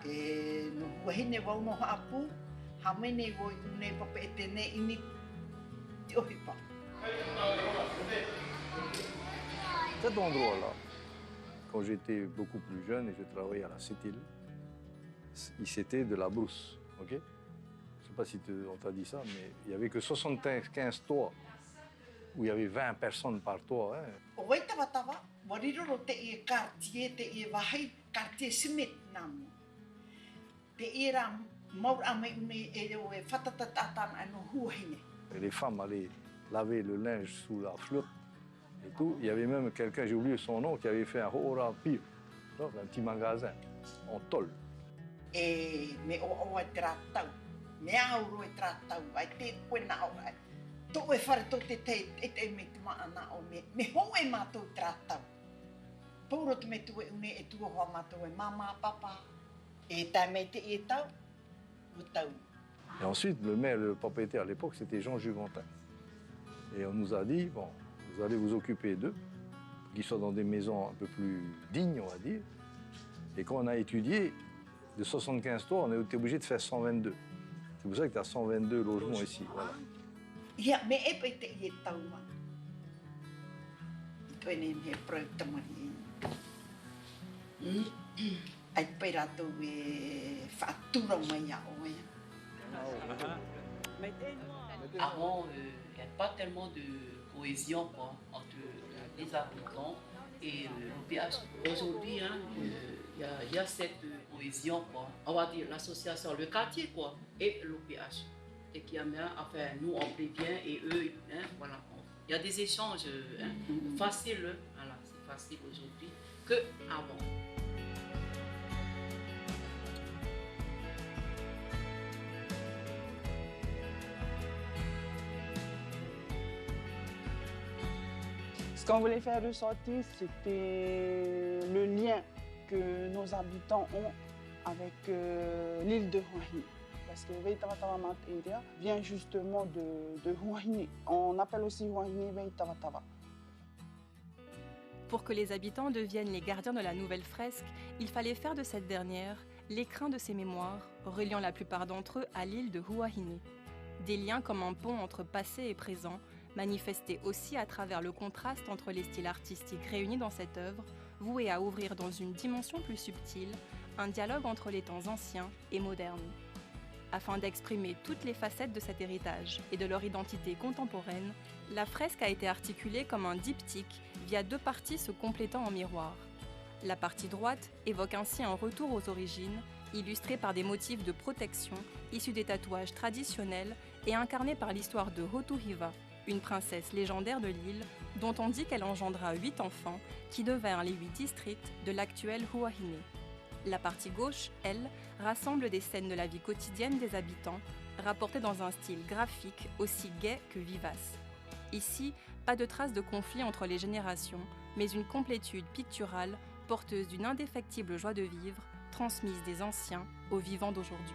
E no wahine wau no haapu, hamene wo une papa etene ini te ohipa. Cet endroit-là, quand j'étais beaucoup plus jeune et je travaillais à la Sept-Îles, c'était de la brousse, ok? Je ne sais pas si on t'a dit ça, mais il n'y avait que 75 toits, où il y avait 20 personnes par toit. Hein. O wai tawa, wariroro te i quartier, te i wahai, quartier Smith namu. Te i ra maur ame une e o e whatatatatan anu huahine. Et les femmes allaient laver le linge sous la flotte et tout. Il y avait même quelqu'un, j'ai oublié son nom, qui avait fait un hora pire, un petit magasin en tôle. E me o e tratau, me auro e tratau, ai te koe na o ai. Tō e whare tō te te me te maana o me ho e mātou tratau. Pōro te me tu e une e tua hoa mātou e mama, papa, e tai me te e tau, o tau. Et ensuite, le maire, le propriétaire à l'époque, c'était Jean Juventin. Et on nous a dit, bon, vous allez vous occuper d'eux, qu'ils soient dans des maisons un peu plus dignes, on va dire. Et quand on a étudié, de 75 toits, on a été obligé de faire 122. C'est pour ça que tu as 122 logements ici. Voilà. Ia, me e pe te i e tau ma. I toi ne me prau tamari. Ai pe rato e whaatura mai a o e. Avant, il n'y a pas tellement de cohésion quoi, entre les habitants et l'OPH. Aujourd'hui, il y a cette cohésion, quoi. On va dire l'association, le quartier quoi, et l'OPH. Et qui amène, enfin, nous on prévient et eux, voilà. Il y a des échanges faciles, voilà, c'est facile aujourd'hui qu'avant. Ce qu'on voulait faire ressortir, c'était le lien que nos habitants ont avec l'île de Huahine. Parce que Veitawatawa Area vient justement de Huahine. On appelle aussi Huahine Veitawatawa. Pour que les habitants deviennent les gardiens de la nouvelle fresque, il fallait faire de cette dernière l'écrin de ses mémoires, reliant la plupart d'entre eux à l'île de Huahine. Des liens comme un pont entre passé et présent, manifestés aussi à travers le contraste entre les styles artistiques réunis dans cette œuvre, vouée à ouvrir dans une dimension plus subtile un dialogue entre les temps anciens et modernes. Afin d'exprimer toutes les facettes de cet héritage et de leur identité contemporaine, la fresque a été articulée comme un diptyque via deux parties se complétant en miroir. La partie droite évoque ainsi un retour aux origines, illustré par des motifs de protection issus des tatouages traditionnels et incarnés par l'histoire de Hotuhiva, une princesse légendaire de l'île dont on dit qu'elle engendra 8 enfants qui devinrent les 8 districts de l'actuelle Huahine. La partie gauche, elle, rassemble des scènes de la vie quotidienne des habitants, rapportées dans un style graphique aussi gai que vivace. Ici, pas de traces de conflit entre les générations, mais une complétude picturale porteuse d'une indéfectible joie de vivre, transmise des anciens aux vivants d'aujourd'hui.